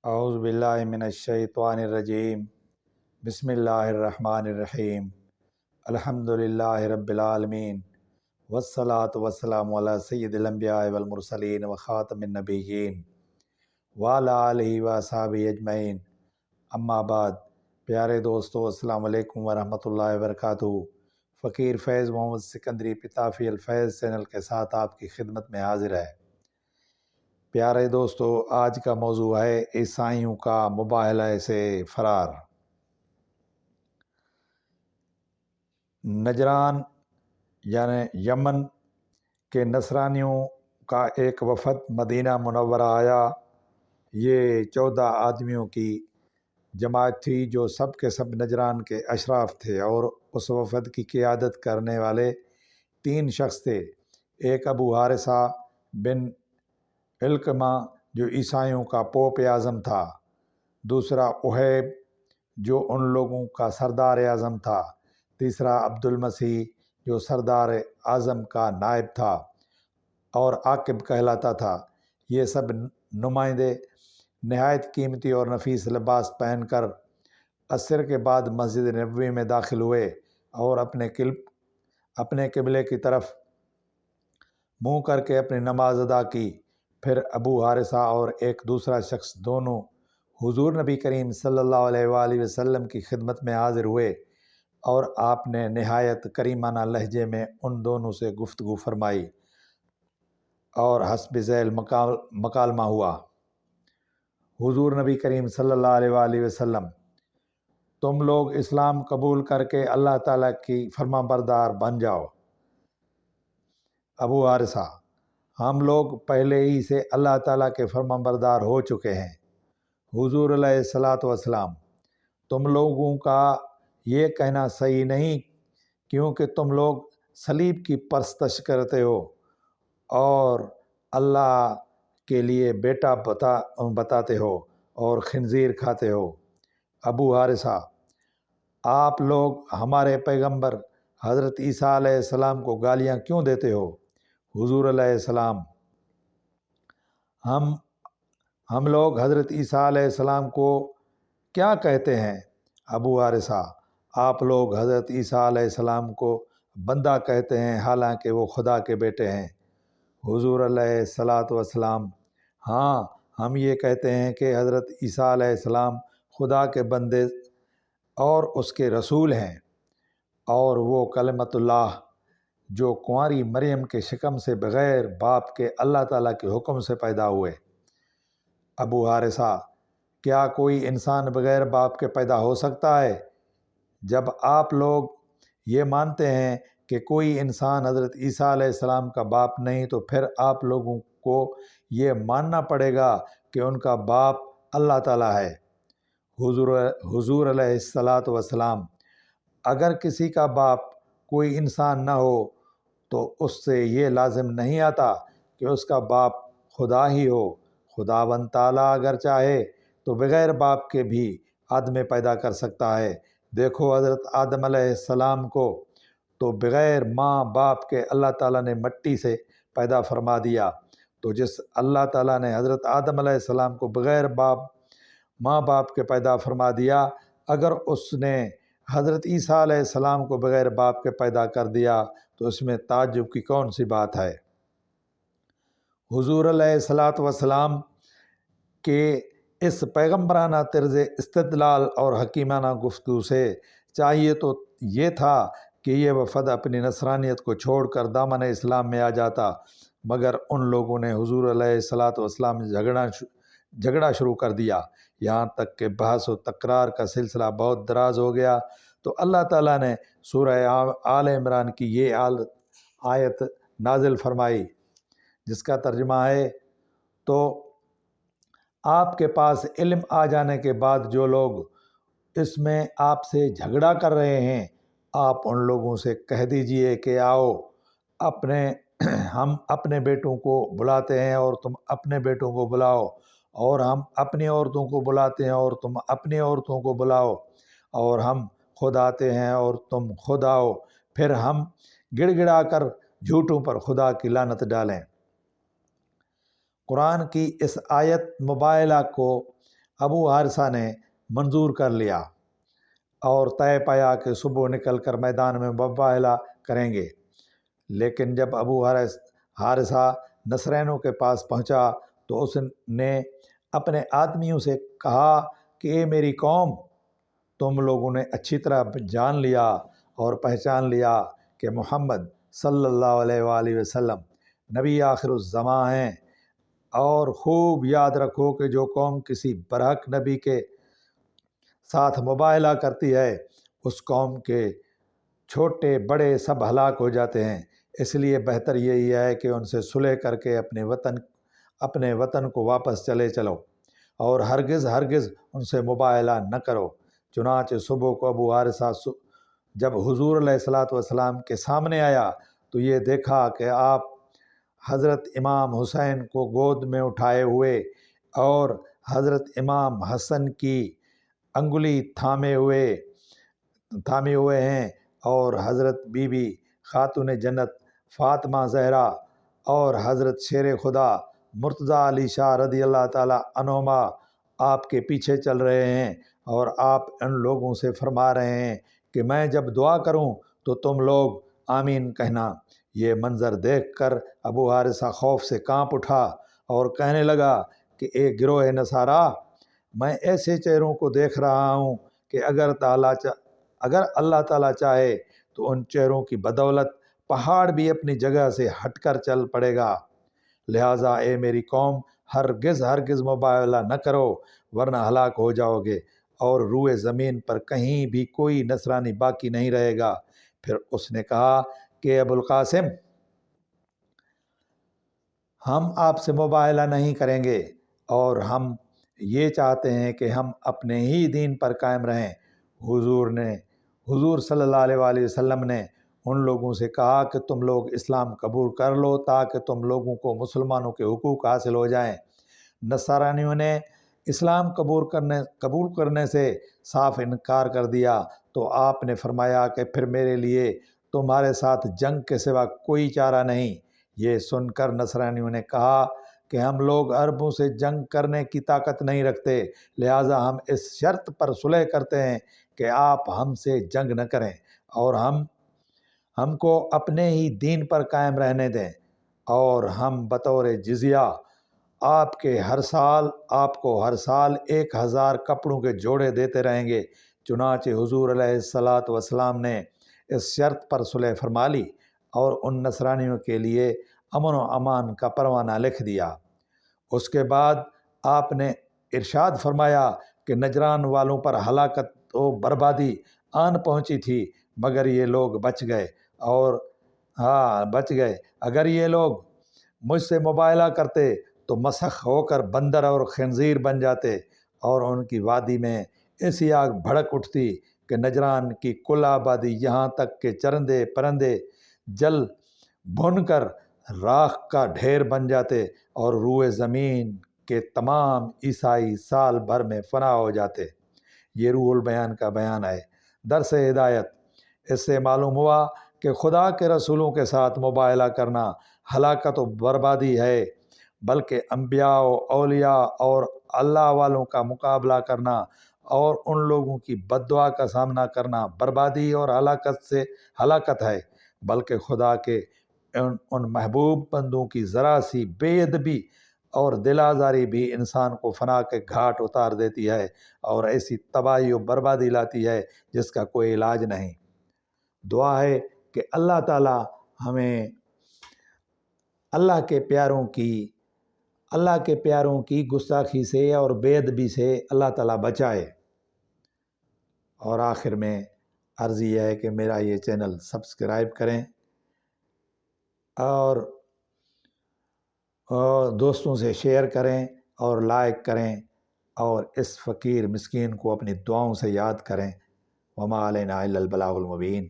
اعوذ باللہ من الشیطان الرجیم بسم اللہ الرحمن الرحیم الحمد للہ رب العالمین والصلاة والسلام علی سید الانبیاء والمرسلین وخاتم النبیین وعلی آلہ واصحابہ اجمعین اما بعد۔ پیارے دوستو، السلام علیکم ورحمۃ اللہ وبرکاتہ۔ فقیر فیض محمد سکندری پتافی الفیض چینل کے ساتھ آپ کی خدمت میں حاضر ہے۔ پیارے دوستو، آج کا موضوع ہے عیسائیوں کا مباہلہ سے فرار۔ نجران یعنی یمن کے نصرانیوں کا ایک وفد مدینہ منورہ آیا۔ یہ 14 آدمیوں کی جماعت تھی جو سب کے سب نجران کے اشراف تھے، اور اس وفد کی قیادت کرنے والے 3 شخص تھے۔ ایک ابو حارثہ بن علقمہ جو عیسائیوں کا پوپ اعظم تھا، دوسرا احیب جو ان لوگوں کا سردار اعظم تھا، تیسرا عبد المسیح جو سردار اعظم کا نائب تھا اور عاقب کہلاتا تھا۔ یہ سب نمائندے نہایت قیمتی اور نفیس لباس پہن کر عصر کے بعد مسجد نبوی میں داخل ہوئے اور اپنے قبلے کی طرف منہ کر کے اپنی نماز ادا کی۔ پھر ابو حارثہ اور ایک دوسرا شخص دونوں حضور نبی کریم صلی اللہ علیہ وآلہ وسلم کی خدمت میں حاضر ہوئے، اور آپ نے نہایت کریمانہ لہجے میں ان دونوں سے گفتگو فرمائی اور حسب ذیل مکالمہ ہوا۔ حضور نبی کریم صلی اللہ علیہ وآلہ وسلم: تم لوگ اسلام قبول کر کے اللہ تعالیٰ کی فرما بردار بن جاؤ۔ ابو حارثہ: ہم لوگ پہلے ہی سے اللہ تعالیٰ کے فرما بردار ہو چکے ہیں۔ حضور علیہ الصلاۃ والسلام: تم لوگوں کا یہ کہنا صحیح نہیں، کیونکہ تم لوگ صلیب کی پرستش کرتے ہو اور اللہ کے لیے بیٹا بتاتے ہو اور خنزیر کھاتے ہو۔ ابو حارثہ: آپ لوگ ہمارے پیغمبر حضرت عیسیٰ علیہ السلام کو گالیاں کیوں دیتے ہو؟ حضور علیہ السلام: ہم لوگ حضرت عیسیٰ علیہ السلام کو کیا کہتے ہیں؟ ابو حارثہ: آپ لوگ حضرت عیسیٰ علیہ السلام کو بندہ کہتے ہیں، حالانکہ وہ خدا کے بیٹے ہیں۔ حضور علیہ الصلاۃ والسلام: ہاں، ہم یہ کہتے ہیں کہ حضرت عیسیٰ علیہ السلام خدا کے بندے اور اس کے رسول ہیں، اور وہ کلمۃ اللہ جو کنواری مریم کے شکم سے بغیر باپ کے اللہ تعالیٰ کے حکم سے پیدا ہوئے۔ ابو حارثہ: کیا کوئی انسان بغیر باپ کے پیدا ہو سکتا ہے؟ جب آپ لوگ یہ مانتے ہیں کہ کوئی انسان حضرت عیسیٰ علیہ السلام کا باپ نہیں، تو پھر آپ لوگوں کو یہ ماننا پڑے گا کہ ان کا باپ اللہ تعالیٰ ہے۔ حضور علیہ الصلاۃ والسلام: اگر کسی کا باپ کوئی انسان نہ ہو تو اس سے یہ لازم نہیں آتا کہ اس کا باپ خدا ہی ہو۔ خداوند تعالیٰ اگر چاہے تو بغیر باپ کے بھی آدمی پیدا کر سکتا ہے۔ دیکھو، حضرت آدم علیہ السلام کو تو بغیر ماں باپ کے اللہ تعالیٰ نے مٹی سے پیدا فرما دیا، تو جس اللہ تعالیٰ نے حضرت آدم علیہ السلام کو بغیر ماں باپ کے پیدا فرما دیا، اگر اس نے حضرت عیسیٰ علیہ السلام کو بغیر باپ کے پیدا کر دیا تو اس میں تعجب کی کون سی بات ہے؟ حضور علیہ الصلاۃ والسلام کے اس پیغمبرانہ طرز استدلال اور حکیمانہ گفتگو سے چاہیے تو یہ تھا کہ یہ وفد اپنی نصرانیت کو چھوڑ کر دامن اسلام میں آ جاتا، مگر ان لوگوں نے حضور علیہ الصلاۃ والسلام جھگڑا شروع کر دیا، یہاں تک کہ بحث و تکرار کا سلسلہ بہت دراز ہو گیا۔ تو اللہ تعالیٰ نے سورہ آل عمران کی یہ آیت نازل فرمائی، جس کا ترجمہ ہے: تو آپ کے پاس علم آ جانے کے بعد جو لوگ اس میں آپ سے جھگڑا کر رہے ہیں، آپ ان لوگوں سے کہہ دیجئے کہ آؤ، ہم اپنے بیٹوں کو بلاتے ہیں اور تم اپنے بیٹوں کو بلاؤ، اور ہم اپنی عورتوں کو بلاتے ہیں اور تم اپنی عورتوں کو بلاؤ، اور ہم خود آتے ہیں اور تم خود آؤ، پھر ہم گڑ گڑا کر جھوٹوں پر خدا کی لعنت ڈالیں۔ قرآن کی اس آیت مباہلہ کو ابو حارثہ نے منظور کر لیا اور طے پایا کہ صبح نکل کر میدان میں مباہلہ کریں گے۔ لیکن جب ابو حارثہ نصرینوں کے پاس پہنچا تو اس نے اپنے آدمیوں سے کہا کہ اے میری قوم، تم لوگوں نے اچھی طرح جان لیا اور پہچان لیا کہ محمد صلی اللہ علیہ وآلہ وسلم نبی آخر الزماں ہیں، اور خوب یاد رکھو کہ جو قوم کسی برحق نبی کے ساتھ مباہلہ کرتی ہے اس قوم کے چھوٹے بڑے سب ہلاک ہو جاتے ہیں۔ اس لیے بہتر یہی ہے کہ ان سے صلح کر کے اپنے وطن کو واپس چلے چلو اور ہرگز ان سے مباہلہ نہ کرو۔ چنانچہ صبح کو ابو حارثہ جب حضور علیہ الصلاۃ والسلام کے سامنے آیا تو یہ دیکھا کہ آپ حضرت امام حسین کو گود میں اٹھائے ہوئے اور حضرت امام حسن کی انگلی تھامے ہوئے ہیں، اور حضرت بی بی خاتون جنت فاطمہ زہرا اور حضرت شیر خدا مرتضیٰ علی شاہ رضی اللہ تعالیٰ عنہما آپ کے پیچھے چل رہے ہیں، اور آپ ان لوگوں سے فرما رہے ہیں کہ میں جب دعا کروں تو تم لوگ آمین کہنا۔ یہ منظر دیکھ کر ابو حارثہ خوف سے کانپ اٹھا اور کہنے لگا کہ اے گروہ نصارا، میں ایسے چہروں کو دیکھ رہا ہوں کہ اگر اللہ تعالیٰ چاہے تو ان چہروں کی بدولت پہاڑ بھی اپنی جگہ سے ہٹ کر چل پڑے گا۔ لہٰذا اے میری قوم، ہرگز مباہلہ نہ کرو ورنہ ہلاک ہو جاؤ گے، اور روئے زمین پر کہیں بھی کوئی نصرانی باقی نہیں رہے گا۔ پھر اس نے کہا کہ ابو القاسم، ہم آپ سے مباہلہ نہیں کریں گے، اور ہم یہ چاہتے ہیں کہ ہم اپنے ہی دین پر قائم رہیں۔ حضور صلی اللہ علیہ وآلہ وسلم نے ان لوگوں سے کہا کہ تم لوگ اسلام قبول کر لو تاکہ تم لوگوں کو مسلمانوں کے حقوق حاصل ہو جائیں۔ نصرانیوں نے اسلام قبول کرنے سے صاف انکار کر دیا تو آپ نے فرمایا کہ پھر میرے لیے تمہارے ساتھ جنگ کے سوا کوئی چارہ نہیں۔ یہ سن کر نصرانیوں نے کہا کہ ہم لوگ عربوں سے جنگ کرنے کی طاقت نہیں رکھتے، لہٰذا ہم اس شرط پر صلح کرتے ہیں کہ آپ ہم سے جنگ نہ کریں اور ہم کو اپنے ہی دین پر قائم رہنے دیں، اور ہم بطور جزیہ آپ کو ہر سال 1000 کپڑوں کے جوڑے دیتے رہیں گے۔ چنانچہ حضور علیہ الصلاۃ والسلام نے اس شرط پر صلح فرما لی اور ان نصرانیوں کے لیے امن و امان کا پروانہ لکھ دیا۔ اس کے بعد آپ نے ارشاد فرمایا کہ نجران والوں پر ہلاکت و بربادی آن پہنچی تھی، مگر یہ لوگ بچ گئے اگر یہ لوگ مجھ سے مباہلہ کرتے تو مسخ ہو کر بندر اور خنزیر بن جاتے، اور ان کی وادی میں ایسی آگ بھڑک اٹھتی کہ نجران کی کل آبادی یہاں تک کہ چرندے پرندے جل بھن کر راکھ کا ڈھیر بن جاتے، اور روئے زمین کے تمام عیسائی سال بھر میں فنا ہو جاتے۔ یہ روح البیان کا بیان ہے۔ درس ہدایت، اس سے معلوم ہوا کہ خدا کے رسولوں کے ساتھ مباہلہ کرنا ہلاکت و بربادی ہے، بلکہ انبیاء و اولیاء اور اللہ والوں کا مقابلہ کرنا اور ان لوگوں کی بد دعا کا سامنا کرنا بربادی اور ہلاکت ہے۔ بلکہ خدا کے ان محبوب بندوں کی ذرا سی بے ادبی اور دل آزاری بھی انسان کو فنا کے گھاٹ اتار دیتی ہے اور ایسی تباہی و بربادی لاتی ہے جس کا کوئی علاج نہیں۔ دعا ہے کہ اللہ تعالی ہمیں اللہ کے پیاروں کی گستاخی سے اور بے ادبی سے اللہ تعالی بچائے۔ اور آخر میں عرض یہ ہے کہ میرا یہ چینل سبسکرائب کریں اور دوستوں سے شیئر کریں اور لائک کریں، اور اس فقیر مسکین کو اپنی دعاؤں سے یاد کریں۔ وما علینا الا البلاغ المبین۔